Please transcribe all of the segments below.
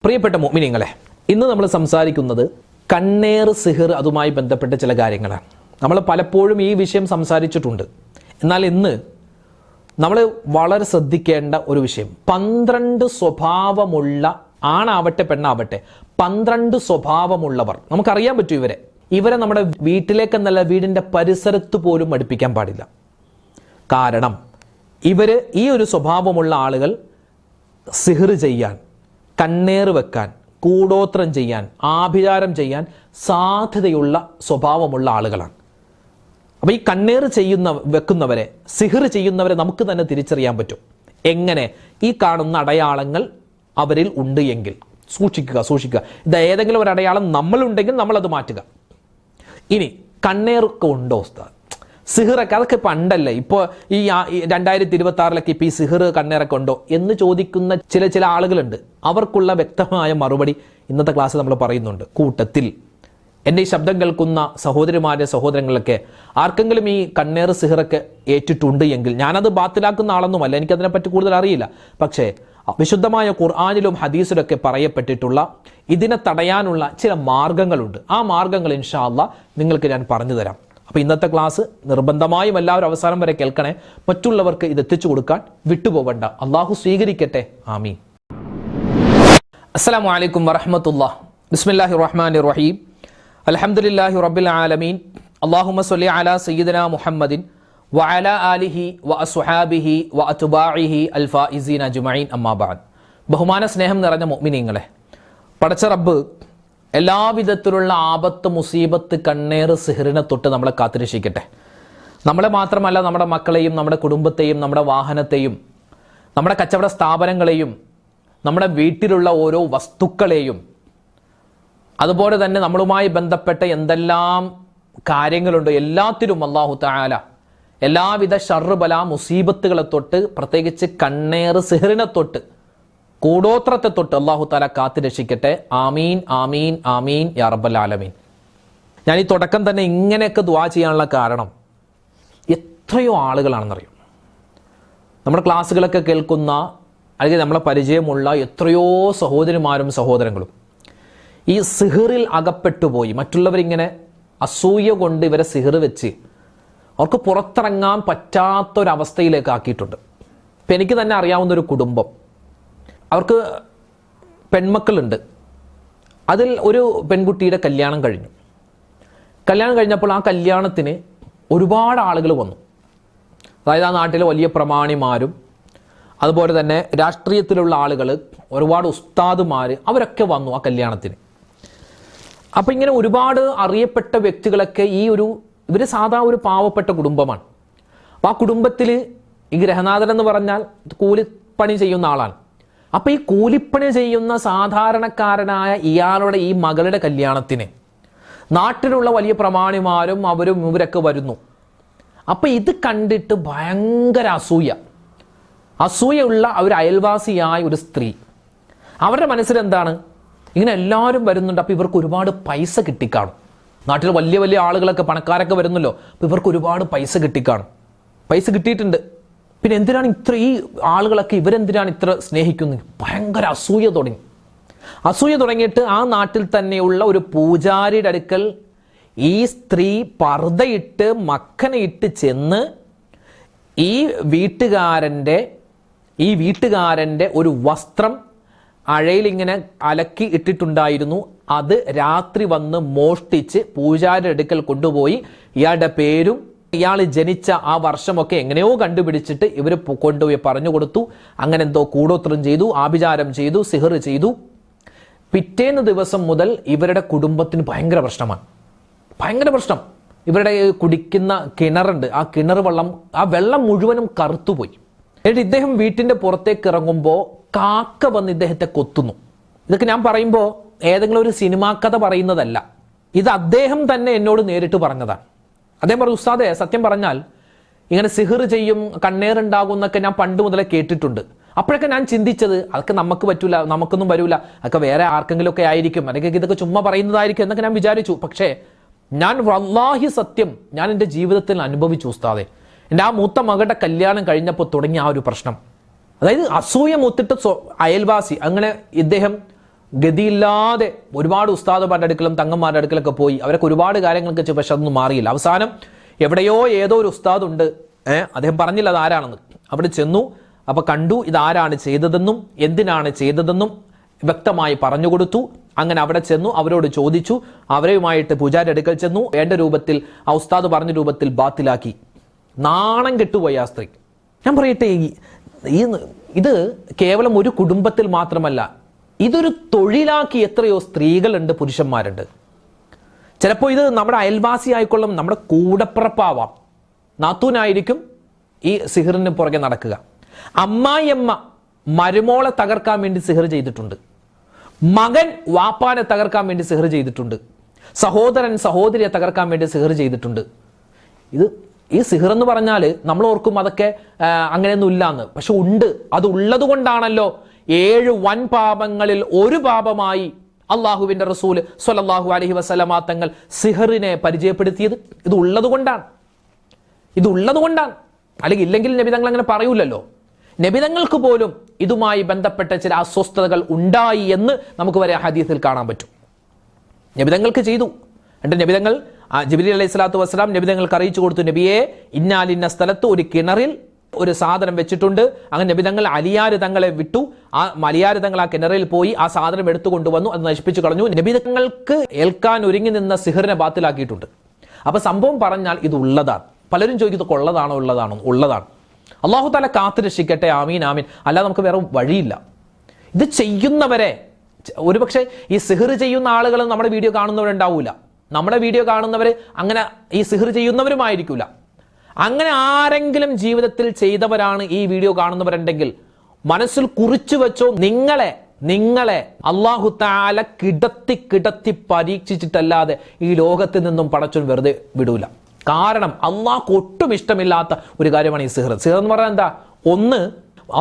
പ്രിയപ്പെട്ട മുഅ്മിനീങ്ങളെ, ഇന്ന് നമ്മൾ സംസാരിക്കുന്നത് കണ്ണേർ സിഹിർ അതുമായി ബന്ധപ്പെട്ട ചില കാര്യങ്ങളാണ്. നമ്മൾ പലപ്പോഴും ഈ വിഷയം സംസാരിച്ചിട്ടുണ്ട്. എന്നാൽ ഇന്ന് നമ്മൾ വളരെ ശ്രദ്ധിക്കേണ്ട ഒരു വിഷയം, 12 സ്വഭാവമുള്ള ആണാവട്ടെ പെണ്ണാവട്ടെ 12 സ്വഭാവമുള്ളവർ, നമുക്കറിയാൻ പറ്റും ഇവരെ നമ്മുടെ വീട്ടിലേക്കെന്നല്ല വീടിൻ്റെ പരിസരത്ത് പോലും അടുപ്പിക്കാൻ പാടില്ല. കാരണം ഈ ഒരു സ്വഭാവമുള്ള ആളുകൾ സിഹിർ ചെയ്യാൻ, കണ്ണേറ് വെക്കാൻ, കൂടോത്രം ചെയ്യാൻ, ആഭിചാരം ചെയ്യാൻ സാധ്യതയുള്ള സ്വഭാവമുള്ള ആളുകളാണ്. അപ്പോൾ ഈ കണ്ണേറ് വെക്കുന്നവരെ, സിഹിർ ചെയ്യുന്നവരെ നമുക്ക് തന്നെ തിരിച്ചറിയാൻ പറ്റും. എങ്ങനെ? ഈ കാണുന്ന അടയാളങ്ങൾ അവരിൽ ഉണ്ട് എങ്കിൽ സൂക്ഷിക്കുക. ഇത് ഏതെങ്കിലും ഒരു അടയാളം നമ്മളുണ്ടെങ്കിൽ നമ്മളത് മാറ്റുക. ഇനി കണ്ണേറൊക്കെ ഉണ്ടോ ഉസ്താദ്? സിഹിറൊക്കെ അതൊക്കെ പണ്ടല്ലേ, ഇപ്പോൾ ഈ 2026 ഇപ്പോൾ ഈ സിഹിർ കണ്ണേറൊക്കെ ഉണ്ടോ എന്ന് ചോദിക്കുന്ന ചില ആളുകളുണ്ട്. അവർക്കുള്ള വ്യക്തമായ മറുപടി ഇന്നത്തെ ക്ലാസ്സിൽ നമ്മൾ പറയുന്നുണ്ട്. കൂട്ടത്തിൽ എൻ്റെ ഈ ശബ്ദം കേൾക്കുന്ന സഹോദരങ്ങളൊക്കെ ആർക്കെങ്കിലും ഈ കണ്ണേറ് സിഹിറൊക്കെ ഏറ്റിട്ടുണ്ട് എങ്കിൽ, ഞാനത് ബാത്തിലാക്കുന്ന ആളൊന്നുമല്ല, എനിക്കതിനെപ്പറ്റി കൂടുതൽ അറിയില്ല. പക്ഷേ വിശുദ്ധമായ ഖുർആനിലും ഹദീസിലൊക്കെ പറയപ്പെട്ടിട്ടുള്ള ഇതിനെ തടയാനുള്ള ചില മാർഗങ്ങളുണ്ട്. ആ മാർഗങ്ങൾ ഇൻഷാ അല്ലാഹ് നിങ്ങൾക്ക് ഞാൻ പറഞ്ഞു തരാം. അപ്പോൾ ഇന്നത്തെ ക്ലാസ് നിർബന്ധമായും എല്ലാവരും അവസാനം വരെ കേൾക്കണേ. മറ്റുള്ളവർക്ക് ഇത് എത്തിച്ചു കൊടുക്കാൻ വിട്ടുപോകണ്ട. അള്ളാഹു സ്വീകരിക്കട്ടെ. ആമീൻ. അസ്സലാമു അലൈക്കും വറഹ്മത്തുള്ളാഹി. ബിസ്മില്ലാഹിർ റഹ്മാനിർ റഹീം. അൽഹംദുലില്ലാഹി റബ്ബിൽ ആലമീൻ. അല്ലാഹുമ്മ സ്വല്ലി അലാ സയ്യിദിനാ മുഹമ്മദിൻ വഅലാ ആലിഹി വഅസ്ഹാബിഹി വഅത്ബാഇഹി അൽഫായിസീന അജ്മഈൻ. അമ്മാ ബഅദ്. ബഹുമാന സ്നേഹം നിറഞ്ഞ മുഅ്മിനീങ്ങളെ, പടച്ച റബ്ബ് എല്ലാവിധത്തിലുള്ള ആപത്ത്, മുസീബത്ത്, കണ്ണേറ്, സിഹിറിനെ തൊട്ട് നമ്മളെ കാത്തുരക്ഷിക്കട്ടെ. നമ്മളെ മാത്രമല്ല, നമ്മുടെ മക്കളെയും, നമ്മുടെ കുടുംബത്തെയും, നമ്മുടെ വാഹനത്തെയും, നമ്മുടെ കച്ചവട സ്ഥാപനങ്ങളെയും, നമ്മുടെ വീട്ടിലുള്ള ഓരോ വസ്തുക്കളെയും, അതുപോലെ തന്നെ നമ്മളുമായി ബന്ധപ്പെട്ട എന്തെല്ലാം കാര്യങ്ങളുണ്ടോ എല്ലാത്തിലും അല്ലാഹു തആല എല്ലാവിധ ഷർറ്, ബല, മുസീബത്തുകളെ തൊട്ട്, പ്രത്യേകിച്ച് കണ്ണേറ്, സിഹിറിനെ തൊട്ട്, കൂടോത്രത്തെ തൊട്ട് അല്ലാഹു തആല കാത്തു രക്ഷിക്കട്ടെ. ആമീൻ ആമീൻ ആമീൻ യാ റബ്ബൽ ആലമീൻ. ഞാൻ ഈ തുടക്കം തന്നെ ഇങ്ങനെയൊക്കെ ദുആ ചെയ്യാനുള്ള കാരണം, എത്രയോ ആളുകളാണെന്നറിയും നമ്മുടെ ക്ലാസ്സുകളൊക്കെ കേൾക്കുന്ന, അല്ലെങ്കിൽ നമ്മളെ പരിചയമുള്ള എത്രയോ സഹോദരിമാരും സഹോദരങ്ങളും ഈ സിഹിറിൽ അകപ്പെട്ടുപോയി. മറ്റുള്ളവരിങ്ങനെ അസൂയ കൊണ്ട് ഇവരെ സിഹിർ വെച്ച് അവർക്ക് പുറത്തിറങ്ങാൻ പറ്റാത്തൊരവസ്ഥയിലേക്ക് ആക്കിയിട്ടുണ്ട്. ഇപ്പം എനിക്ക് തന്നെ അറിയാവുന്ന ഒരു കുടുംബം, അവർക്ക് പെൺമക്കളുണ്ട്. അതിൽ ഒരു പെൺകുട്ടിയുടെ കല്യാണം കഴിഞ്ഞപ്പോൾ ആ കല്യാണത്തിന് ഒരുപാട് ആളുകൾ വന്നു. അതായത് ആ നാട്ടിലെ വലിയ പ്രമാണിമാരും, അതുപോലെ തന്നെ രാഷ്ട്രീയത്തിലുള്ള ആളുകൾ, ഒരുപാട് ഉസ്താദുമാർ, അവരൊക്കെ വന്നു ആ കല്യാണത്തിന്. അപ്പം ഇങ്ങനെ ഒരുപാട് അറിയപ്പെട്ട വ്യക്തികളൊക്കെ ഇവർ സാധാ ഒരു പാവപ്പെട്ട കുടുംബമാണ്. അപ്പോൾ ആ കുടുംബത്തിൽ ഈ ഗൃഹനാഥൻ എന്ന് പറഞ്ഞാൽ കൂലിപ്പണി ചെയ്യുന്ന ആളാണ്. അപ്പോൾ ഈ കൂലിപ്പണി ചെയ്യുന്ന സാധാരണക്കാരനായ ഇയാളുടെ ഈ മകളുടെ കല്യാണത്തിന് നാട്ടിലുള്ള വലിയ പ്രമാണിമാരും ഇവരൊക്കെ വരുന്നു. അപ്പോൾ ഇത് കണ്ടിട്ട് ഭയങ്കര അസൂയുള്ള ഒരു അയൽവാസിയായ ഒരു സ്ത്രീ, അവരുടെ മനസ്സിലെന്താണ്, ഇങ്ങനെ എല്ലാവരും വരുന്നുണ്ട്, അപ്പോൾ ഇവർക്ക് ഒരുപാട് പൈസ കിട്ടിക്കാണും. നാട്ടിൽ വലിയ വലിയ ആളുകളൊക്കെ, പണക്കാരൊക്കെ വരുന്നല്ലോ, അപ്പോൾ ഇവർക്ക് ഒരുപാട് പൈസ കിട്ടിക്കാണും. പൈസ കിട്ടിയിട്ടുണ്ട്, പിന്നെ എന്തിനാണ് ഈ ആളുകളൊക്കെ ഇവരെന്തിനാണ് ഇത്ര സ്നേഹിക്കുന്നത്? ഭയങ്കര അസൂയ തുടങ്ങിയിട്ട് ആ നാട്ടിൽ തന്നെയുള്ള ഒരു പൂജാരിയുടെ അടുക്കൽ ഈ സ്ത്രീ പർദ്ദയിട്ട് മക്കനയിട്ട് ചെന്ന് ഈ വീട്ടുകാരൻ്റെ ഒരു വസ്ത്രം അഴയിലിങ്ങനെ അലക്കി ഇട്ടിട്ടുണ്ടായിരുന്നു. അത് രാത്രി വന്ന് മോഷ്ടിച്ച് പൂജാരിയുടെ അടുക്കൽ കൊണ്ടുപോയി ഇയാളുടെ പേരും ഇയാൾ ജനിച്ച ആ വർഷമൊക്കെ എങ്ങനെയോ കണ്ടുപിടിച്ചിട്ട് ഇവർ കൊണ്ടുപോയി പറഞ്ഞു കൊടുത്തു. അങ്ങനെ എന്തോ കൂടോത്രം ചെയ്തു, ആഭിചാരം ചെയ്തു, സിഹിർ ചെയ്തു. പിറ്റേന്ന് ദിവസം മുതൽ ഇവരുടെ കുടുംബത്തിന് ഭയങ്കര പ്രശ്നം. ഇവരുടെ കുടിക്കുന്ന കിണറുണ്ട്, ആ കിണർ വെള്ളം മുഴുവനും കറുത്തുപോയി. എന്നിട്ട് ഇദ്ദേഹം വീട്ടിൻ്റെ പുറത്തേക്ക് ഇറങ്ങുമ്പോൾ കാക്ക വന്ന് ഇദ്ദേഹത്തെ കൊത്തുന്നു. ഇതൊക്കെ ഞാൻ പറയുമ്പോൾ ഏതെങ്കിലും ഒരു സിനിമാ കഥ പറയുന്നതല്ല, ഇത് അദ്ദേഹം തന്നെ എന്നോട് നേരിട്ട് പറഞ്ഞതാണ്. അദ്ദേഹം പറഞ്ഞു, ഉസ്താദേ, സത്യം പറഞ്ഞാൽ ഇങ്ങനെ സിഹിർ ചെയ്യും, കണ്ണേറുണ്ടാകും എന്നൊക്കെ ഞാൻ പണ്ട് മുതലേ കേട്ടിട്ടുണ്ട്. അപ്പോഴൊക്കെ ഞാൻ ചിന്തിച്ചത് അതൊക്കെ നമുക്ക് പറ്റൂല, നമുക്കൊന്നും വരൂല, അതൊക്കെ വേറെ ആർക്കെങ്കിലും ഒക്കെ ആയിരിക്കും, അല്ലെങ്കിൽ ഇതൊക്കെ ചുമ്മാ പറയുന്നതായിരിക്കും എന്നൊക്കെ ഞാൻ വിചാരിച്ചു. പക്ഷേ ഞാൻ വല്ലാഹി സത്യം, ഞാൻ എൻ്റെ ജീവിതത്തിൽ അനുഭവിച്ചു ഉസ്താദേ. എൻ്റെ ആ മൂത്ത മകളുടെ കല്യാണം കഴിഞ്ഞപ്പോൾ തുടങ്ങിയ ആ ഒരു പ്രശ്നം, അതായത് അസൂയ മൂത്തിട്ട് അയൽവാസി, അങ്ങനെ ഇദ്ദേഹം ഗതിയില്ലാതെ ഒരുപാട് ഉസ്താദുമാരുടെ അടുക്കലും തങ്ങന്മാരുടെ അടുക്കലൊക്കെ പോയി അവരൊക്കെ ഒരുപാട് കാര്യങ്ങൾക്ക് വെച്ച്, പക്ഷെ അതൊന്നും മാറിയില്ല. അവസാനം എവിടെയോ ഏതോ ഒരു ഉസ്താദ് ഉണ്ട്, അദ്ദേഹം പറഞ്ഞില്ല അത് ആരാണെന്ന്. അവിടെ ചെന്നു, അപ്പൊ കണ്ടു ഇതാരാണ് ചെയ്തതെന്നും എന്തിനാണ് ചെയ്തതെന്നും വ്യക്തമായി പറഞ്ഞു കൊടുത്തു. അങ്ങനെ അവിടെ ചെന്നു, അവരോട് ചോദിച്ചു, അവരുമായിട്ട് പൂജാരി അടുക്കൽ ചെന്നു, വേണ്ട രൂപത്തിൽ ആ ഉസ്താദ് പറഞ്ഞ രൂപത്തിൽ ബാത്തിലാക്കി. നാണം കെട്ടുപോയി ആ സ്ത്രീ. ഞാൻ പറയട്ടെ, ഇത് കേവലം ഒരു കുടുംബത്തിൽ മാത്രമല്ല, ഇതൊരു തൊഴിലാക്കി എത്രയോ സ്ത്രീകളുണ്ട്, പുരുഷന്മാരുണ്ട്. ചിലപ്പോൾ ഇത് നമ്മുടെ അയൽവാസി ആയിക്കൊള്ളും, നമ്മുടെ കൂടപ്പിറപ്പാവാം, നാത്തൂനായിരിക്കും ഈ സിഹിറിന് പുറകെ നടക്കുക. അമ്മായിയമ്മ മരുമോളെ തകർക്കാൻ വേണ്ടി സിഹിർ ചെയ്തിട്ടുണ്ട്, മകൻ വാപ്പാനെ തകർക്കാൻ വേണ്ടി സിഹിർ ചെയ്തിട്ടുണ്ട്, സഹോദരൻ സഹോദരിയെ തകർക്കാൻ വേണ്ടി സിഹിർ ചെയ്തിട്ടുണ്ട്. ഈ സിഹിർ എന്ന് പറഞ്ഞാൽ നമ്മൾ ഓർക്കും അതൊക്കെ അങ്ങനെയൊന്നും ഇല്ലാന്ന്, പക്ഷെ ഉണ്ട്. അത് ഉള്ളത് കൊണ്ടാണല്ലോ 7 വൻ പാപങ്ങളിൽ ഒരു പാപമായി അള്ളാഹുവിന്റെ റസൂല് സ്വല്ലല്ലാഹു അലൈഹി വസല്ലമ തങ്ങൾ സിഹറിനെ പരിചയപ്പെടുത്തിയത്. ഇത് ഉള്ളത് കൊണ്ടാണ്. അല്ലെങ്കിൽ ഇല്ലെങ്കിൽ നബി തങ്ങൾ അങ്ങനെ പറയൂലല്ലോ. നബിതങ്ങൾക്ക് പോലും ഇതുമായി ബന്ധപ്പെട്ട ചില അസ്വസ്ഥതകൾ ഉണ്ടായി എന്ന് നമുക്ക് വരെ ഹദീസിൽ കാണാൻ പറ്റും. നബിതങ്ങൾക്ക് ചെയ്തു. എന്നിട്ട് നബിതങ്ങൾ ജിബ്രീൽ അലൈഹി സ്വലാത്തു വസ്സലാം നബിതങ്ങൾക്ക് അറിയിച്ചു കൊടുത്തു, നബിയെ ഇന്നാലിന്ന സ്ഥലത്ത് ഒരു കിണറിൽ ഒരു സാധനം വെച്ചിട്ടുണ്ട്. അങ്ങനെ നബിതങ്ങൾ അലിയാര് തങ്ങളെ വിട്ടു. ആ മലിയാര് തങ്ങൾ ആ കിണറിൽ പോയി ആ സാധനം എടുത്തു കൊണ്ടുവന്നു, അത് നശിപ്പിച്ചു കളഞ്ഞു. നബിതങ്ങൾക്ക് ഏൽക്കാൻ ഒരുങ്ങി നിന്ന സിഹറിനെ ബാത്തിലാക്കിയിട്ടുണ്ട്. അപ്പൊ സംഭവം പറഞ്ഞാൽ ഇത് ഉള്ളതാണ്. പലരും ചോദിക്കുന്നത് ഉള്ളതാണോ? ഉള്ളതാണ്. അള്ളാഹു തആല കാത്തു രക്ഷിക്കട്ടെ. ആമീൻ ആമീൻ. അല്ലാതെ നമുക്ക് വേറെ വഴിയില്ല. ഇത് ചെയ്യുന്നവരെ, ഒരുപക്ഷെ ഈ സിഹിർ ചെയ്യുന്ന ആളുകൾ നമ്മുടെ വീഡിയോ കാണുന്നവരുണ്ടാവൂല. നമ്മുടെ വീഡിയോ കാണുന്നവർ അങ്ങനെ ഈ സിഹിർ ചെയ്യുന്നവരുമായിരിക്കൂല. അങ്ങനെ ആരെങ്കിലും ജീവിതത്തിൽ ചെയ്തവരാണ് ഈ വീഡിയോ കാണുന്നവരുണ്ടെങ്കിൽ മനസ്സിൽ കുറിച്ചു വെച്ചോ, നിങ്ങളെ അള്ളാഹു തആല കിടത്തി പരീക്ഷിച്ചിട്ടല്ലാതെ ഈ ലോകത്ത് നിന്നും പടച്ചോൻ വെറുതെ വിടൂല. കാരണം അള്ളാഹ്ക്ക് ഒട്ടും ഇഷ്ടമില്ലാത്ത ഒരു കാര്യമാണ് ഈ സിഹിർ. സിഹിർ എന്ന് പറഞ്ഞാൽ എന്താ? ഒന്ന്,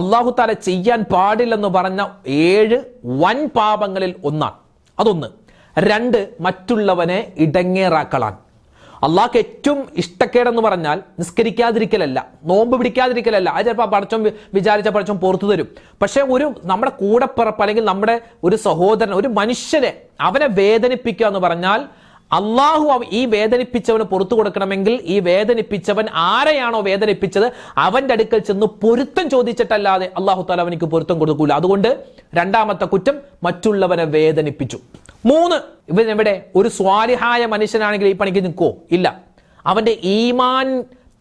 അള്ളാഹു തആല ചെയ്യാൻ പാടില്ലെന്ന് പറഞ്ഞ 7 വൻ പാപങ്ങളിൽ ഒന്നാണ്. അതൊന്ന്. 2, മറ്റുള്ളവനെ ഇടങ്ങേറാക്കളാൻ. അള്ളാഹ്ക്ക് ഏറ്റവും ഇഷ്ടക്കേടെന്ന് പറഞ്ഞാൽ നിസ്കരിക്കാതിരിക്കലല്ല, നോമ്പ് പിടിക്കാതിരിക്കലല്ല. അത് ചിലപ്പോൾ പടച്ചോൻ വിചാരിച്ച പടച്ചോൻ പുറത്തു തരും. പക്ഷെ നമ്മുടെ കൂടപ്പിറപ്പ് അല്ലെങ്കിൽ നമ്മുടെ ഒരു സഹോദരൻ, ഒരു മനുഷ്യനെ അവനെ വേദനിപ്പിക്കുക എന്ന് പറഞ്ഞാൽ അള്ളാഹു ഈ വേദനിപ്പിച്ചവന് പുറത്തു കൊടുക്കണമെങ്കിൽ ഈ വേദനിപ്പിച്ചവൻ ആരെയാണോ വേദനിപ്പിച്ചത് അവന്റെ അടുക്കൽ ചെന്ന് പൊരുത്തം ചോദിച്ചിട്ടല്ലാതെ അള്ളാഹു തആല അവനിക്ക് പൊരുത്തം കൊടുക്കൂല. അതുകൊണ്ട് 2ാമത്തെ കുറ്റം മറ്റുള്ളവനെ വേദനിപ്പിച്ചു. 3, ഇവനെവിടെ ഒരു സ്വാലിഹായ മനുഷ്യനാണെങ്കിൽ ഈ പണിക്ക് നിൽക്കുവോ? ഇല്ല. അവന്റെ ഈമാൻ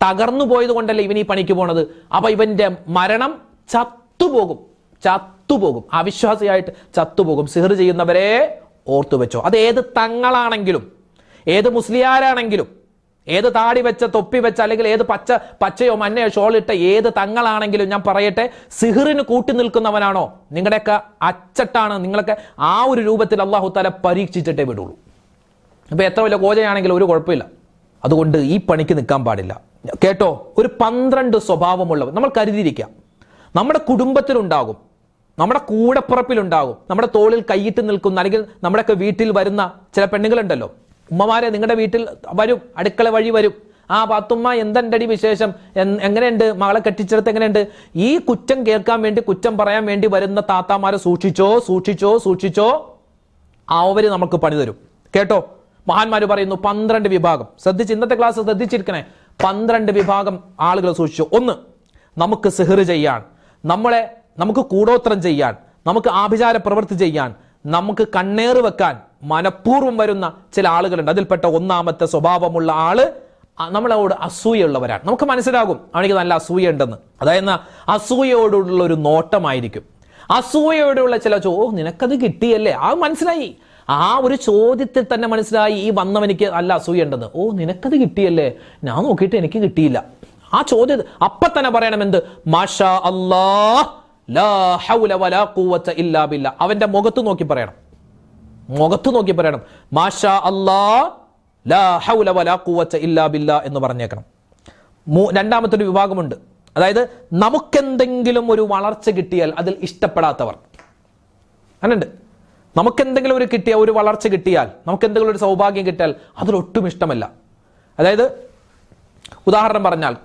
തകർന്നു പോയത് കൊണ്ടല്ലേ ഇവൻ ഈ പണിക്ക് പോണത്. അപ്പൊ ഇവന്റെ മരണം ചത്തുപോകും. അവിശ്വാസിയായിട്ട് ചത്തുപോകും. സിഹിർ ചെയ്യുന്നവരെ ഓർത്തു വെച്ചോ. അത് ഏത് തങ്ങളാണെങ്കിലും, ഏത് മുസ്ലിയാരാണെങ്കിലും, ഏത് താടി വെച്ച തൊപ്പി വെച്ച അല്ലെങ്കിൽ ഏത് പച്ചയോ മഞ്ഞയോ ഷോളിട്ട ഏത് തങ്ങളാണെങ്കിലും ഞാൻ പറയട്ടെ, സിഹിറിന് കൂട്ടി നിൽക്കുന്നവനാണോ നിങ്ങളുടെയൊക്കെ അച്ചട്ടാണ്. നിങ്ങളൊക്കെ ആ ഒരു രൂപത്തിൽ അള്ളാഹു തആല പരീക്ഷിച്ചിട്ടേ വിടുള്ളൂ. ഇപ്പൊ എത്ര വലിയ കോജയാണെങ്കിലും ഒരു കുഴപ്പമില്ല. അതുകൊണ്ട് ഈ പണിക്ക് നിൽക്കാൻ പാടില്ല. കേട്ടോ, ഒരു 12 സ്വഭാവമുള്ളവർ നമ്മൾ കരുതിയിരിക്കാം. നമ്മുടെ കുടുംബത്തിലുണ്ടാകും, നമ്മുടെ കൂടപ്പിറപ്പിലുണ്ടാകും, നമ്മുടെ തോളിൽ കൈയിട്ട് നിൽക്കുന്ന, അല്ലെങ്കിൽ നമ്മുടെയൊക്കെ വീട്ടിൽ വരുന്ന ചില പെണ്ണുങ്ങളുണ്ടല്ലോ. ഉമ്മമാരെ നിങ്ങളുടെ വീട്ടിൽ വരും, അടുക്കള വഴി വരും. പാത്തുമ്മ എന്തെണ്ടടി വിശേഷം, എങ്ങനെയുണ്ട്, മകളെ കെട്ടിച്ചെടുത്ത് എങ്ങനെയുണ്ട്? ഈ കുറ്റം കേൾക്കാൻ വേണ്ടി, കുറ്റം പറയാൻ വേണ്ടി വരുന്ന താത്താമാരെ സൂക്ഷിച്ചോ. അവര് നമുക്ക് പണി തരും. കേട്ടോ, മഹാന്മാര് പറയുന്നു 12 വിഭാഗം. ഇന്നത്തെ ക്ലാസ് ശ്രദ്ധിച്ചിരിക്കണേ. 12 വിഭാഗം ആളുകൾ സൂക്ഷിച്ചു. 1, നമുക്ക് സിഹിർ ചെയ്യാൻ, നമുക്ക് കൂടോത്രം ചെയ്യാൻ, നമുക്ക് ആഭിചാര പ്രവൃത്തി ചെയ്യാൻ, നമുക്ക് കണ്ണേറ് വെക്കാൻ മനഃപൂർവ്വം വരുന്ന ചില ആളുകളുണ്ട്. അതിൽപ്പെട്ട 1ാമത്തെ സ്വഭാവമുള്ള ആള് നമ്മളോട് അസൂയുള്ളവരാണ്. നമുക്ക് മനസ്സിലാകും അവനിക്ക് നല്ല അസൂയ ഉണ്ടെന്ന്. അതായത് അസൂയയോടുള്ള ഒരു നോട്ടമായിരിക്കും. അസൂയയോടുള്ള ചില നിനക്കത് കിട്ടിയല്ലേ, മനസ്സിലായി. ആ ഒരു ചോദ്യത്തിൽ തന്നെ മനസ്സിലായി ഈ വന്നവനിക്ക് നല്ല അസൂയ ഉണ്ടെന്ന്. നിനക്കത് കിട്ടിയല്ലേ, ഞാൻ നോക്കിയിട്ട് എനിക്ക് കിട്ടിയില്ല. ആ ചോദ്യം അപ്പൊ തന്നെ പറയണം, എന്ത്? മാഷാ അല്ലാഹ് ലാ ഹൗല വലാ ഖുവത ഇല്ലാ ബില്ലാ. അവന്റെ മുഖത്ത് നോക്കി പറയണം, മാഷാ അല്ലാഹ് ലാ ഹൗല വലാ ഖുവത ഇല്ലാ ബില്ലാ എന്ന് പറഞ്ഞേക്കണം. 2ാമത്തെ ഒരു വിഭാഗമുണ്ട്. അതായത് നമുക്കെന്തെങ്കിലും ഒരു വളർച്ച കിട്ടിയാൽ അതിൽ ഇഷ്ടപ്പെടാത്തവർ. അങ്ങനെയുണ്ട്. നമുക്കെന്തെങ്കിലും ഒരു വളർച്ച കിട്ടിയാൽ, നമുക്കെന്തെങ്കിലും ഒരു സൗഭാഗ്യം കിട്ടിയാൽ അതിലൊട്ടും ഇഷ്ടമല്ല. അതായത് ഉദാഹരണം പറഞ്ഞാൽ,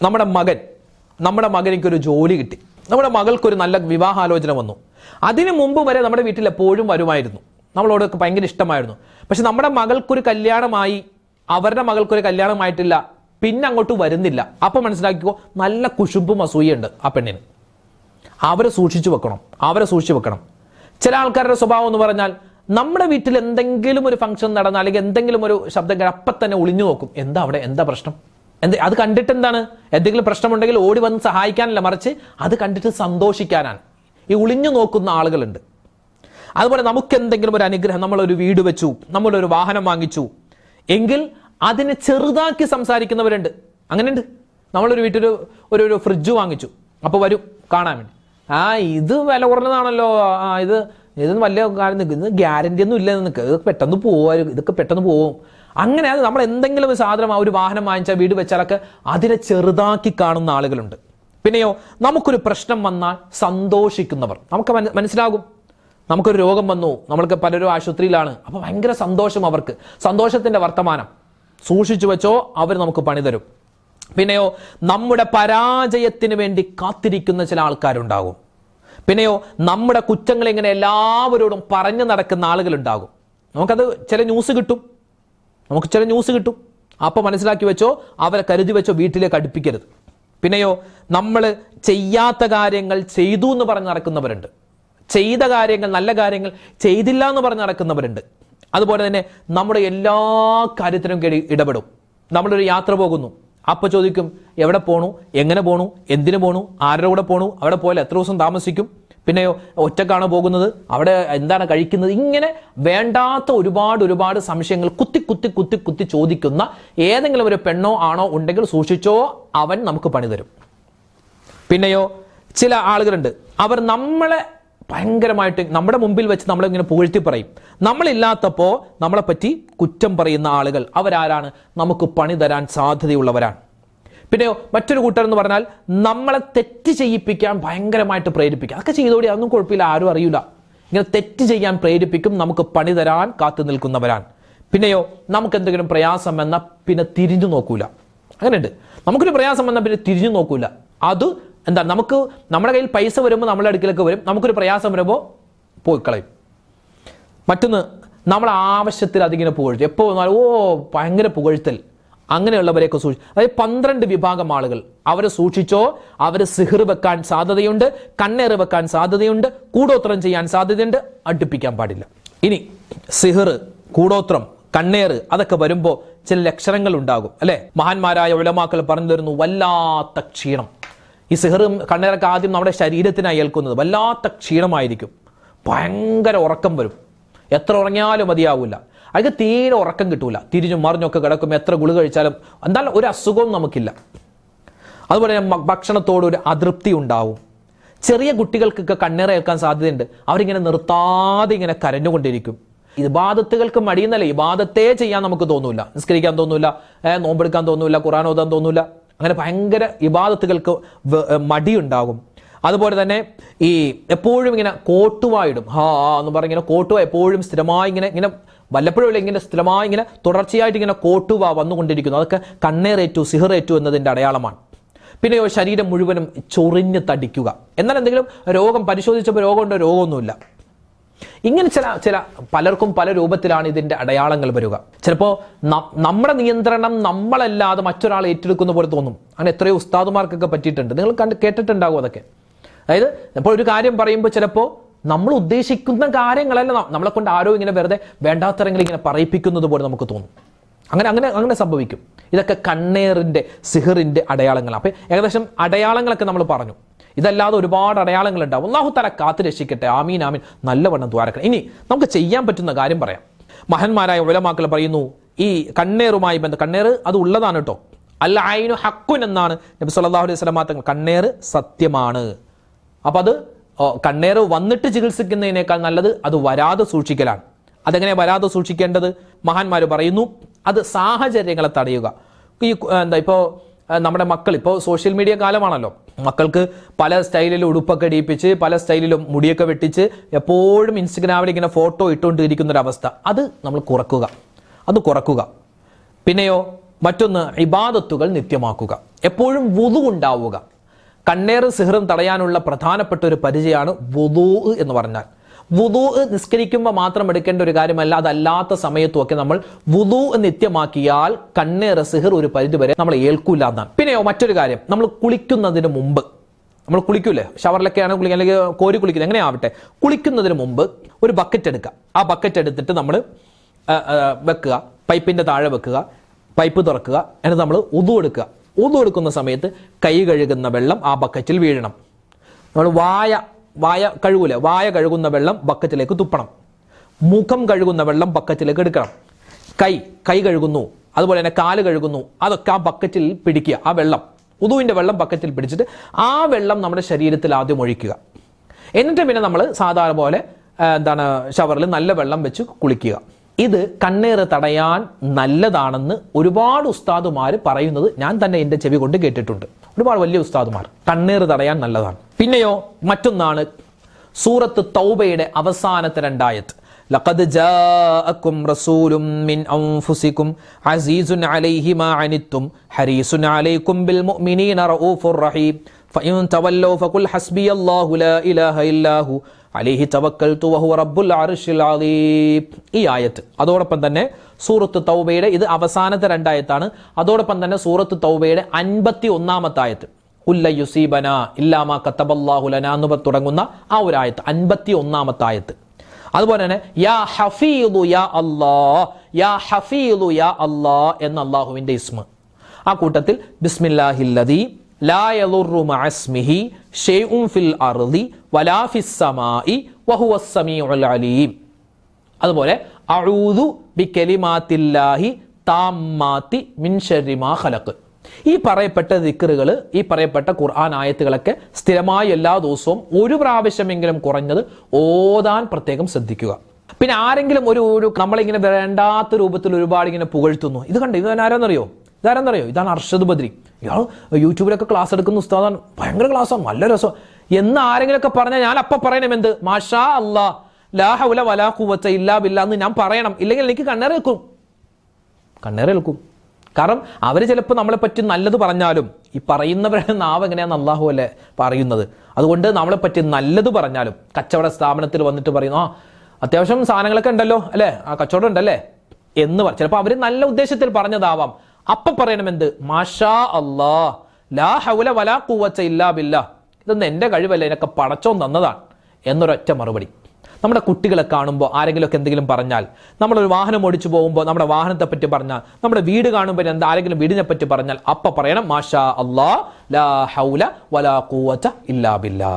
നമ്മുടെ മകൻ എനിക്കൊരു ജോലി കിട്ടി, നമ്മുടെ മകൾക്കൊരു നല്ല വിവാഹാലോചന വന്നു. അതിനു മുമ്പ് വരെ നമ്മുടെ വീട്ടിൽ എപ്പോഴും വരുമായിരുന്നു, നമ്മളോടൊക്കെ ഭയങ്കര ഇഷ്ടമായിരുന്നു. പക്ഷെ നമ്മുടെ മകൾക്കൊരു കല്യാണമായി, അവരുടെ മകൾക്കൊരു കല്യാണമായിട്ടില്ല, പിന്നെ അങ്ങോട്ട് വരുന്നില്ല. അപ്പം മനസ്സിലാക്കിക്കോ, നല്ല കുശുമ്പും അസൂയുണ്ട് ആ പെണ്ണിന്. അവരെ സൂക്ഷിച്ചു വെക്കണം. ചില ആൾക്കാരുടെ സ്വഭാവം എന്ന് പറഞ്ഞാൽ, നമ്മുടെ വീട്ടിൽ എന്തെങ്കിലും ഒരു ഫംഗ്ഷൻ നടന്നാൽ അല്ലെങ്കിൽ എന്തെങ്കിലും ഒരു ശബ്ദം കേട്ടാൽ അപ്പം തന്നെ ഒളിഞ്ഞു നോക്കും. എന്താ പ്രശ്നം? അത് കണ്ടിട്ട് എന്താണ്, എന്തെങ്കിലും പ്രശ്നമുണ്ടെങ്കിൽ ഓടി വന്ന് സഹായിക്കാനല്ല, മറിച്ച് അത് കണ്ടിട്ട് സന്തോഷിക്കാനാണ്. ഈ ഒളിഞ്ഞു നോക്കുന്ന ആളുകളുണ്ട്. അതുപോലെ നമുക്ക് എന്തെങ്കിലും ഒരു അനുഗ്രഹം, നമ്മളൊരു വീട് വെച്ചു, നമ്മളൊരു വാഹനം വാങ്ങിച്ചു എങ്കിൽ അതിനെ ചെറുതാക്കി സംസാരിക്കുന്നവരുണ്ട്. അങ്ങനെയുണ്ട്. നമ്മളൊരു വീട്ടിൽ ഒരു ഫ്രിഡ്ജ് വാങ്ങിച്ചു, അപ്പോൾ വരും കാണാൻ വേണ്ടി, ഇത് വില കുറഞ്ഞതാണല്ലോ, ഇതൊന്നും വലിയ കാര്യം, ഇത് ഗ്യാരണ്ടി ഒന്നും ഇല്ല, നിനക്ക് ഇതൊക്കെ പെട്ടെന്ന് പോവും. അങ്ങനെ അത് നമ്മൾ എന്തെങ്കിലും ഒരു സാധനം, ഒരു വാഹനം വാങ്ങിച്ചാൽ, വീട് വെച്ചാലൊക്കെ അതിനെ ചെറുതാക്കി കാണുന്ന ആളുകളുണ്ട്. പിന്നെയോ, നമുക്കൊരു പ്രശ്നം വന്നാൽ സന്തോഷിക്കുന്നവർ. നമുക്ക് മനസ്സിലാകും, നമുക്കൊരു രോഗം വന്നു, നമ്മൾക്ക് പലരും ആശുപത്രിയിലാണ്, അപ്പോൾ ഭയങ്കര സന്തോഷം, അവർക്ക് സന്തോഷത്തിന്റെ വർത്തമാനം. സൂക്ഷിച്ചു വെച്ചോ, അവർ നമുക്ക് പണി തരും. പിന്നെയോ, നമ്മുടെ പരാജയത്തിന് വേണ്ടി കാത്തിരിക്കുന്ന ചില ആൾക്കാരുണ്ടാകും. പിന്നെയോ, നമ്മുടെ കുറ്റങ്ങൾ ഇങ്ങനെ എല്ലാവരോടും പറഞ്ഞു നടക്കുന്ന ആളുകളുണ്ടാകും. നമുക്ക് ചില ന്യൂസ് കിട്ടും, അപ്പോൾ മനസ്സിലാക്കി വെച്ചോ, അവരെ കരുതി വെച്ചോ, വീട്ടിലേക്ക് അടുപ്പിക്കരുത്. പിന്നെയോ, നമ്മൾ ചെയ്യാത്ത കാര്യങ്ങൾ ചെയ്തു എന്ന് പറഞ്ഞ് നടക്കുന്നവരുണ്ട്. ചെയ്ത കാര്യങ്ങൾ, നല്ല കാര്യങ്ങൾ ചെയ്തില്ല എന്ന് പറഞ്ഞ് നടക്കുന്നവരുണ്ട്. അതുപോലെ തന്നെ നമ്മുടെ എല്ലാ കാര്യത്തിനും ഇടപെടും. നമ്മളൊരു യാത്ര പോകുന്നു, അപ്പോൾ ചോദിക്കും, എവിടെ പോണു, എങ്ങനെ പോണു, എന്തിനു പോണു, ആരുടെ കൂടെ പോണു, അവിടെ പോയാൽ എത്ര ദിവസം താമസിക്കും, പിന്നെയോ ഒറ്റക്കാണോ പോകുന്നത്, അവിടെ എന്താണ് കഴിക്കുന്നത്, ഇങ്ങനെ വേണ്ടാത്ത ഒരുപാട് സംശയങ്ങൾ കുത്തി ചോദിക്കുന്ന ഏതെങ്കിലും ഒരു പെണ്ണോ ആണോ ഉണ്ടെങ്കിൽ സൂക്ഷിച്ചോ, അവൻ നമുക്ക് പണി തരും. പിന്നെയോ, ചില ആളുകളുണ്ട്, അവർ നമ്മളെ ഭയങ്കരമായിട്ട് നമ്മുടെ മുമ്പിൽ വെച്ച് നമ്മളിങ്ങനെ പുകഴ്ത്തി പറയും. നമ്മളില്ലാത്തപ്പോൾ നമ്മളെപ്പറ്റി കുറ്റം പറയുന്ന ആളുകൾ, അവരാരാണ്? നമുക്ക് പണി തരാൻ സാധ്യതയുള്ളവരാണ്. പിന്നെയോ, മറ്റൊരു കൂട്ടർ എന്ന് പറഞ്ഞാൽ നമ്മളെ തെറ്റ് ചെയ്യിപ്പിക്കാൻ ഭയങ്കരമായിട്ട് പ്രേരിപ്പിക്കും. അതൊക്കെ ചെയ്തോടി, അതൊന്നും കുഴപ്പമില്ല, ആരും അറിയില്ല. ഇങ്ങനെ തെറ്റ് ചെയ്യാൻ പ്രേരിപ്പിക്കും, നമുക്ക് പണി തരാൻ കാത്തു നിൽക്കുന്നവരാണ്. പിന്നെയോ, നമുക്ക് എന്തെങ്കിലും പ്രയാസം വന്നാൽ പിന്നെ തിരിഞ്ഞു നോക്കൂല. അങ്ങനെയുണ്ട്. നമുക്കൊരു പ്രയാസം വന്നാൽ പിന്നെ തിരിഞ്ഞു നോക്കൂല. അത് എന്താ, നമുക്ക് നമ്മുടെ കയ്യിൽ പൈസ വരുമ്പോൾ നമ്മളെ അടുക്കിലേക്ക് വരും, നമുക്കൊരു പ്രയാസം വരുമ്പോൾ പോയി കളയും. മറ്റൊന്ന്, നമ്മൾ ആവശ്യത്തിൽ അതിങ്ങനെ പുകഴ്ത്തും. എപ്പോൾ വന്നാലും ഭയങ്കര പുകഴ്ത്തൽ. അങ്ങനെയുള്ളവരെയൊക്കെ സൂക്ഷിച്ചു. അതായത് 12 വിഭാഗം ആളുകൾ, അവരെ സൂക്ഷിച്ചോ. അവർ സിഹിർ വെക്കാൻ സാധ്യതയുണ്ട്, കണ്ണേറ് വെക്കാൻ സാധ്യതയുണ്ട്, കൂടോത്രം ചെയ്യാൻ സാധ്യതയുണ്ട്. അടുപ്പിക്കാൻ പാടില്ല. ഇനി സിഹിർ, കൂടോത്രം, കണ്ണേറ് അതൊക്കെ വരുമ്പോൾ ചില ലക്ഷണങ്ങൾ ഉണ്ടാകും, അല്ലെ? മഹാന്മാരായ ഉലമാക്കൾ പറഞ്ഞു തരുന്നു, വല്ലാത്ത ക്ഷീണം. ഈ സിഹിറും കണ്ണേറൊക്കെ ആദ്യം നമ്മുടെ ശരീരത്തിനായി ഏൽക്കുന്നത്. വല്ലാത്ത ക്ഷീണമായിരിക്കും, ഭയങ്കര ഉറക്കം വരും, എത്ര ഉറങ്ങിയാലും മതിയാവില്ല, അതൊക്കെ തീരെ ഉറക്കം കിട്ടൂല, തിരിഞ്ഞും മറിഞ്ഞൊക്കെ കിടക്കും, എത്ര ഗുളിക കഴിച്ചാലും. എന്തായാലും ഒരു അസുഖവും നമുക്കില്ല. അതുപോലെ തന്നെ ഭക്ഷണത്തോട് ഒരു അതൃപ്തി ഉണ്ടാവും. ചെറിയ കുട്ടികൾക്കൊക്കെ കണ്ണേറ ഏൽക്കാൻ സാധ്യതയുണ്ട്. അവരിങ്ങനെ നിർത്താതെ ഇങ്ങനെ കരഞ്ഞുകൊണ്ടിരിക്കും. ഇബാദത്തുകൾക്ക് മടിയെന്നല്ല, ഇബാദത്തേ ചെയ്യാൻ നമുക്ക് തോന്നൂല, നിസ്കരിക്കാൻ തോന്നൂല, നോമ്പെടുക്കാൻ തോന്നൂല, ഖുർആൻ ഓതാൻ തോന്നൂല. അങ്ങനെ ഭയങ്കര ഇബാദത്തുകൾക്ക് മടിയുണ്ടാകും. അതുപോലെ തന്നെ ഈ എപ്പോഴും ഇങ്ങനെ കോട്ടുവായിടും, എന്ന് പറഞ്ഞ ഇങ്ങനെ കോട്ടുവ എപ്പോഴും സ്ഥിരമായി ഇങ്ങനെ വല്ലപ്പോഴും ഇങ്ങനെ സ്ഥിരമായി ഇങ്ങനെ തുടർച്ചയായിട്ട് ഇങ്ങനെ കോട്ടുവ വന്നുകൊണ്ടിരിക്കുന്നു. അതൊക്കെ കണ്ണേറേറ്റു, സിഹിറേറ്റു എന്നതിൻ്റെ അടയാളമാണ്. പിന്നെയോ, ശരീരം മുഴുവനും ചൊറിഞ്ഞ് തടിക്കുക. എന്നാൽ എന്തെങ്കിലും രോഗം പരിശോധിച്ചപ്പോൾ രോഗമുണ്ടോ? രോഗമൊന്നുമില്ല. ഇങ്ങനെ ചില പലർക്കും പല രൂപത്തിലാണ് ഇതിന്റെ അടയാളങ്ങൾ വരിക. ചിലപ്പോൾ നമ്മുടെ നിയന്ത്രണം നമ്മളല്ലാതെ മറ്റൊരാൾ ഏറ്റെടുക്കുന്ന പോലെ തോന്നും. അങ്ങനെ എത്രയോ ഉസ്താദുമാർക്കൊക്കെ പറ്റിയിട്ടുണ്ട്, നിങ്ങൾ കേട്ടിട്ടുണ്ടാകും അതൊക്കെ. അതായത് ഇപ്പോൾ ഒരു കാര്യം പറയുമ്പോൾ ചിലപ്പോൾ നമ്മൾ ഉദ്ദേശിക്കുന്ന കാര്യങ്ങളല്ല, നമ്മളെ കൊണ്ട് ആരോ ഇങ്ങനെ വെറുതെ വേണ്ടാത്തരങ്ങൾ ഇങ്ങനെ പറയിപ്പിക്കുന്നത് പോലെ നമുക്ക് തോന്നും. അങ്ങനെ സംഭവിക്കും. ഇതൊക്കെ കണ്ണേറിന്റെ, സിഹിറിന്റെ അടയാളങ്ങളാണ്. അപ്പൊ ഏകദേശം അടയാളങ്ങളൊക്കെ നമ്മൾ പറഞ്ഞു. ഇതല്ലാതെ ഒരുപാട് അടയാളങ്ങൾ ഉണ്ടാവും. അല്ലാഹു തആല കാത്തു രക്ഷിക്കട്ടെ. ആമീൻ ആമീൻ. നല്ലവണ്ണം ദ്വാരക്കണം. ഇനി നമുക്ക് ചെയ്യാൻ പറ്റുന്ന കാര്യം പറയാം. മഹാന്മാരായ ഉലമാക്കൾ പറയുന്നു, ഈ കണ്ണേറുമായി കണ്ണേറ് അത് ഉള്ളതാണ് കേട്ടോ. അൽ ഐനു ഹഖ്കുൻ എന്നാണ് നബി സല്ലല്ലാഹു അലൈഹി വസല്ലം തങ്ങൾ. കണ്ണേറ് സത്യമാണ്. അപ്പൊ അത് കണ്ണേറ് വന്നിട്ട് ചികിത്സിക്കുന്നതിനേക്കാൾ നല്ലത് അത് വരാതെ സൂക്ഷിക്കലാണ്. അതെങ്ങനെ വരാതെ സൂക്ഷിക്കേണ്ടത്? മഹാന്മാർ പറയുന്നു, അത് സാഹചര്യങ്ങളെ തടയുക. ഈ ഇപ്പോൾ നമ്മുടെ മക്കൾ, ഇപ്പോൾ സോഷ്യൽ മീഡിയ കാലമാണല്ലോ, മക്കൾക്ക് പല സ്റ്റൈലിലും ഉടുപ്പൊക്കെ ഇടിപ്പിച്ച്, പല സ്റ്റൈലിലും മുടിയൊക്കെ വെട്ടിച്ച് എപ്പോഴും ഇൻസ്റ്റഗ്രാമിൽ ഇങ്ങനെ ഫോട്ടോ ഇട്ടുകൊണ്ടിരിക്കുന്നൊരവസ്ഥ, അത് നമ്മൾ കുറക്കുക. പിന്നെയോ, മറ്റൊന്ന് ഇബാദത്തുകൾ നിത്യമാക്കുക. എപ്പോഴും വുദു ഉണ്ടാവുക. കണ്ണേറും സിഹറും തടയാനുള്ള പ്രധാനപ്പെട്ട ഒരു പരിചയമാണ് വുദൂ എന്ന് പറഞ്ഞാൽ. വുദൂ നിസ്കരിക്കുമ്പോൾ മാത്രം എടുക്കേണ്ട ഒരു കാര്യമല്ല, അതല്ലാത്ത സമയത്തുമൊക്കെ നമ്മൾ വുദൂ നിത്യമാക്കിയാൽ കണ്ണേറ് സിഹർ ഒരു പരിധിവരെ നമ്മൾ ഏൽക്കൂല എന്നാണ്. പിന്നെയോ മറ്റൊരു കാര്യം, നമ്മൾ കുളിക്കുന്നതിന് മുമ്പ്, നമ്മൾ കുളിക്കൂലേ, ഷവറിലൊക്കെയാണ് കുളിക്കുക അല്ലെങ്കിൽ കോരി കുളിക്കുന്നത്, എങ്ങനെയാവട്ടെ, കുളിക്കുന്നതിന് മുമ്പ് ഒരു ബക്കറ്റ് എടുക്കുക. ആ ബക്കറ്റ് എടുത്തിട്ട് നമ്മൾ വെക്കുക, പൈപ്പിന്റെ താഴെ വെക്കുക, പൈപ്പ് തുറക്കുക, എന്നിട്ട് നമ്മൾ ഉദു എടുക്കുക. ഉദു എടുക്കുന്ന സമയത്ത് കൈ കഴുകുന്ന വെള്ളം ആ ബക്കറ്റിൽ വീഴണം. നമ്മൾ വായ കഴുകൂലേ, വായ കഴുകുന്ന വെള്ളം ബക്കറ്റിലേക്ക് തുപ്പണം. മുഖം കഴുകുന്ന വെള്ളം ബക്കറ്റിലേക്ക് എടുക്കണം. കൈ കഴുകുന്നു, അതുപോലെ തന്നെ കാല് കഴുകുന്നു, അതൊക്കെ ആ ബക്കറ്റിൽ പിടിക്കുക. ആ വെള്ളം, ഉദുവിന്റെ വെള്ളം ബക്കറ്റിൽ പിടിച്ചിട്ട് ആ വെള്ളം നമ്മുടെ ശരീരത്തിൽ ആദ്യം ഒഴിക്കുക. എന്നിട്ട് പിന്നെ നമ്മൾ സാധാരണ പോലെ ഷവറിൽ നല്ല വെള്ളം വെച്ച് കുളിക്കുക. ഇത് കണ്ണേറ് തടയാൻ നല്ലതാണെന്ന് ഒരുപാട് ഉസ്താദുമാർ പറയുന്നത് ഞാൻ തന്നെ എൻ്റെ ചെവി കൊണ്ട് കേട്ടിട്ടുണ്ട്. ഒരുപാട് വലിയ ഉസ്താദുമാർ കണ്ണേറ് തടയാൻ നല്ലതാണ്. പിന്നെയോ മറ്റൊന്നാണ് സൂറത്ത് തൗബയുടെ അവസാനത്തെ 2 ആയത്ത്. ലഖദ് ജാഅക്കും റസൂലും മിൻ അൻഫുസികും അസീസുൻ അലൈഹി മാ അനിത്തും ഹരീസുൻ അലൈക്കും ബിൽ മുഅ്മിനീന റഊഫുർ റഹീം ഫഇൻ തവല്ലൗ ഫഖുൽ ഹസ്ബിയല്ലാഹു ലാ ഇലാഹ ഇല്ലാഹു അലൈഹി തവക്കൽതു വഹുവ റബ്ബുൽ അർശിൽ അലീം. ഈ ആയത്ത്, അതോടൊപ്പം തന്നെ സൂറത്ത് തൗബയുടെ ഇത് അവസാനത്തെ 2 ആയത്താണ്. അതോടൊപ്പം തന്നെ സൂറത്ത് തൗബയുടെ 51-ാമത്തെ ആയത്ത്, കുല്ല യുസീബന ഇല്ലാ മാ കതബല്ലാഹു ലനാ എന്ന് തുടങ്ങുന്ന ആ ഒരു ആയത്ത്, 51-ാമത്തെ ആയത്ത്. അതുപോലെ തന്നെ യാ ഹഫീദു യാ അല്ലാഹ്, യാ ഹഫീദു യാ അല്ലാഹ് എന്ന അല്ലാഹുവിന്റെ ഇസ്മ. ആ കൂട്ടത്തിൽ ബിസ്മില്ലാഹില്ലദീ ലാ യദുറു മഅസ്മിഹി ഷൈഉൻ ഫിൽ അർളി വലാ ഫിസ് സമാഇ വഹുവസ് സമീഉൽ അലീം. അതുപോലെ അഊദു ബികലിമാത്തില്ലാഹി താമ്മാതി മിൻ ശർരി മാ ഖലഖ്. ഈ പറയപ്പെട്ട ദിക്റുകൾ, ഈ പറയപ്പെട്ട ഖുർആൻ ആയത്തുകളൊക്കെ സ്ഥിരമായി എല്ലാ ദിവസവും ഒരു പ്രാവശ്യമെങ്കിലും കുറഞ്ഞത് ഓതാൻ പ്രത്യേകം ശ്രദ്ധിക്കുക. പിന്നെ ആരെങ്കിലും ഒരു നമ്മളിങ്ങനെ വേണ്ടാത്ത രൂപത്തിൽ ഒരുപാട് ഇങ്ങനെ പുകഴ്ത്തുന്നു, ഇത് കണ്ടോ, ഇത് ആരാന്നറിയോ, ഇതാണ് അർഷദ് ബദ്രി, ഇയാൾ യൂട്യൂബിലൊക്കെ ക്ലാസ് എടുക്കുന്ന ഉസ്താദാണ്, ഭയങ്കര ക്ലാസ്സാണ്, നല്ല രസം എന്ന് ആരെങ്കിലുമൊക്കെ പറഞ്ഞാൽ ഞാൻ അപ്പം പറയണം എന്ത്, മാഷാ അല്ലാ ലാ ഹൗല വലാ ഖുവത ഇല്ലാ ബില്ലാ എന്ന് ഞാൻ പറയണം. ഇല്ലെങ്കിൽ എനിക്ക് കണ്ണേറേൽക്കും. കാരണം അവർ ചിലപ്പോൾ നമ്മളെ പറ്റി നല്ലത് പറഞ്ഞാലും ഈ പറയുന്നവരുടെ നാവ് എങ്ങനെയാണെന്ന് അല്ലാഹു അല്ലേ പറയുന്നത്. അതുകൊണ്ട് നമ്മളെ പറ്റി നല്ലത് പറഞ്ഞാലും കച്ചവട സ്ഥാപനത്തിൽ വന്നിട്ട് പറയുന്നു, അത്യാവശ്യം സാധനങ്ങളൊക്കെ ഉണ്ടല്ലോ അല്ലേ, ആ കച്ചവടം ഉണ്ടല്ലേ എന്ന് ചിലപ്പോൾ അവർ നല്ല ഉദ്ദേശത്തിൽ പറഞ്ഞതാവാം. അപ്പം പറയണമെന്ത്, മാഷാ അല്ലാ ലാ ഹൗല വലാ ഖുവത ഇല്ലാ ബില്ലാ, ഇതൊന്നും എൻ്റെ കഴിവല്ല, ഇതിനൊക്കെ പടച്ചോൻ തന്നതാണ് എന്നൊരൊറ്റ മറുപടി. നമ്മുടെ കുട്ടികളെ കാണുമ്പോൾ ആരെങ്കിലുമൊക്കെ എന്തെങ്കിലും പറഞ്ഞാൽ, നമ്മളൊരു വാഹനം ഓടിച്ചു പോകുമ്പോൾ നമ്മുടെ വാഹനത്തെ പറ്റി പറഞ്ഞാൽ, നമ്മുടെ വീട് കാണുമ്പോൾ ആരെങ്കിലും വീടിനെ പറ്റി പറഞ്ഞാൽ അപ്പം പറയണം മാഷാ അല്ലാ ലാ ഹൗല വലാ ഖുവത ഇല്ലാ ബില്ലാ.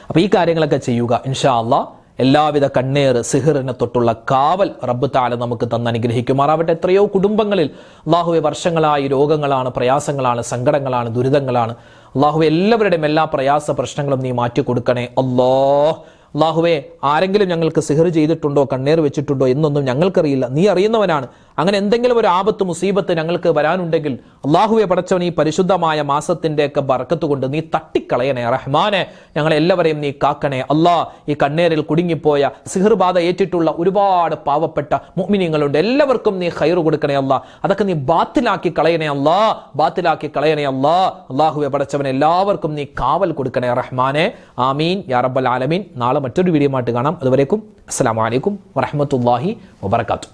അപ്പൊ ഈ കാര്യങ്ങളൊക്കെ ചെയ്യുക. ഇൻഷാ അല്ലാഹ് എല്ലാവിധ കണ്ണേറ് സിഹറിനെ തൊട്ടുള്ള കാവൽ റബ്ബ് തആല നമുക്ക് തന്ന് അനുഗ്രഹിക്കുമാറാവട്ടെ. എത്രയോ കുടുംബങ്ങളിൽ അല്ലാഹുവേ വർഷങ്ങളായി രോഗങ്ങളാണ്, പ്രയാസങ്ങളാണ്, സങ്കടങ്ങളാണ്, ദുരിതങ്ങളാണ്. അല്ലാഹുവേ എല്ലാവരുടെയും എല്ലാ പ്രയാസ പ്രശ്നങ്ങളും നീ മാറ്റി കൊടുക്കണേ അല്ലാഹുവേ. ആരെങ്കിലും ഞങ്ങൾക്ക് സിഹർ ചെയ്തിട്ടുണ്ടോ, കണ്ണേർ വെച്ചിട്ടുണ്ടോ എന്നൊന്നും ഞങ്ങൾക്കറിയില്ല, നീ അറിയുന്നവനാണ്. അങ്ങനെ എന്തെങ്കിലും ഒരു ആപത്ത് മുസീബത്ത് ഞങ്ങൾക്ക് വരാനുണ്ടെങ്കിൽ അല്ലാഹുവേ പടച്ചവൻ ഈ പരിശുദ്ധമായ മാസത്തിൻ്റെയൊക്കെ ബർക്കത്ത് കൊണ്ട് നീ തട്ടിക്കളയണേ റഹ്മാനെ. ഞങ്ങളെല്ലാവരെയും നീ കാക്കണേ അല്ലാ. ഈ കണ്ണേറിൽ കുടുങ്ങിപ്പോയ സിഹർ ബാധ ഏറ്റിട്ടുള്ള ഒരുപാട് പാവപ്പെട്ട മുഅ്മിനീങ്ങളുണ്ട്, എല്ലാവർക്കും നീ ഖൈർ കൊടുക്കണേ അല്ലാ. അതൊക്കെ നീ ബാത്തിലാക്കി കളയണേ അല്ലാ, ബാത്തിലാക്കി കളയണേ അല്ലാ. അല്ലാഹുവേ പടച്ചവൻ എല്ലാവർക്കും നീ കാവൽ കൊടുക്കണേ റഹ്മാനെ. ആമീൻ യാ റബ്ബൽ ആലമീൻ. നാളെ മറ്റൊരു വീഡിയോ ആയിട്ട് കാണാം. അതുവരേക്കും അസ്സലാമു അലൈക്കും വറഹ്മത്തുള്ളാഹി വബറകാതുഹു.